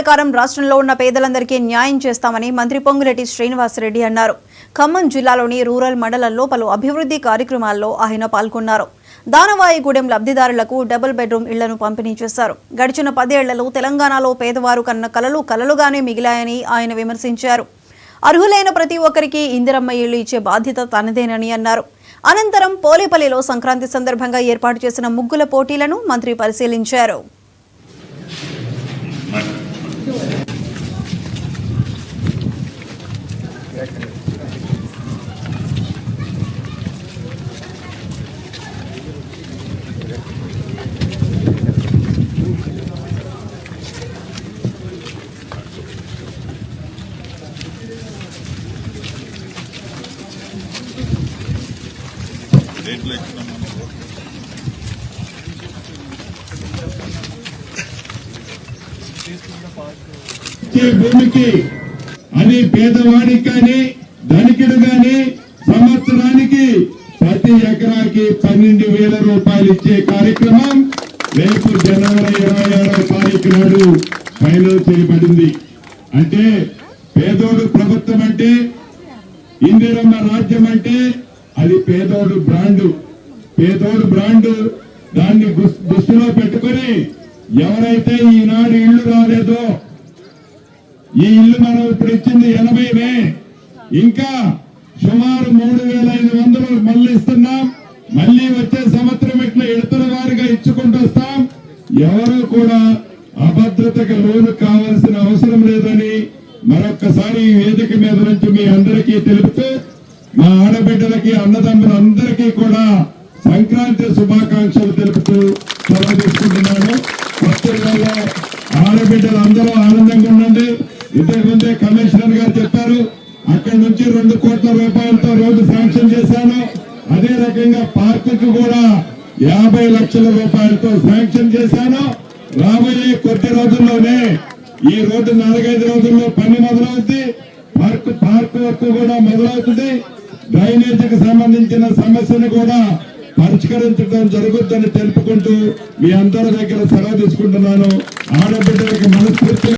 ప్రకారం రాష్ట్రంలో ఉన్న పేదలందరికీ న్యాయం చేస్తామని మంత్రి పొంగులేటి శ్రీనివాసరెడ్డి అన్నారు. ఖమ్మం జిల్లాలోని రూరల్ మండలంలో పలు అభివృద్ధి కార్యక్రమాల్లో ఆయన పాల్గొన్నారు. దానవాయిగూడెం లబ్ధిదారులకు డబుల్ బెడ్రూమ్ ఇళ్లను పంపిణీ చేశారు. గడిచిన 10 ఏళ్లలో తెలంగాణలో పేదవారు కన్న కలలు కలలుగానే మిగిలాయని ఆయన విమర్శించారు. అర్హులైన ప్రతి ఒక్కరికి ఇందిరమ్మ ఇళ్లు ఇచ్చే బాధ్యత తనదేనని అన్నారు. అనంతరం పోలేపల్లిలో సంక్రాంతి సందర్భంగా ఏర్పాటు చేసిన ముగ్గుల పోటీలను మంత్రి పరిశీలించారు. భూమికి అది పేదవాడికి కానీ ధనికుడు కానీ సంవత్సరానికి ప్రతి ఎకరాకి 12,000 రూపాయలు ఇచ్చే కార్యక్రమం రేపు జనవరి 26వ తారీఖు నాడు ఫైనల్ చేయబడింది. అంటే పేదోడు ప్రభుత్వం అంటే, ఇందిరమ్మ రాజ్యం అంటే అది పేదోడు బ్రాండు. దాన్ని దృష్టిలో పెట్టుకుని ఎవరైతే ఈనాడు ఇళ్లు రాలేదో, ఈ ఇల్లు మనం ఇప్పుడు ఇచ్చింది 80,000, ఇంకా సుమారు 3,500 మళ్ళీ ఇస్తున్నాం. మళ్ళీ వచ్చే సంవత్సరం ఇట్లా ఎడతల వారిగా ఇచ్చుకుంటూ వస్తాం. ఎవరు కూడా అభద్రతకు లోను కావాల్సిన అవసరం లేదని మరొక్కసారి ఈ వేదిక మీద నుంచి మీ అందరికీ తెలుపుతూ, మా ఆడబిడ్డలకి అన్నదమ్ములందరికీ కూడా సంక్రాంతి శుభాకాంక్షలు తెలుపుతూ సెలవు తీసుకుంటున్నాను. పత్రికల్లో ఆడబిడ్డలు అందరూ ఆనందంగా ఉండండి. ఇంతకుముందే కమిషనర్ గారు చెప్పారు, అక్కడి నుంచి 2 కోట్ల రూపాయలతో రోడ్డు శాంక్షన్ చేశాను. అదే రకంగా పార్కుకు కూడా 50 లక్షల రూపాయలతో శాంక్షన్ చేశాను. రాబోయే కొద్ది రోజుల్లోనే ఈ రోడ్డు 4-5 రోజుల్లో పని మొదలవుతుంది. పార్క్ వర్క్ కూడా మొదలవుతుంది. డ్రైనేజీకి సంబంధించిన సమస్యను కూడా పరిష్కరించడం జరుగుతుందని తెలుపుకుంటూ మీ అందరి దగ్గర సెలవు తీసుకుంటున్నాను. ఆడబిడ్డలకి మనస్ఫూర్తిగా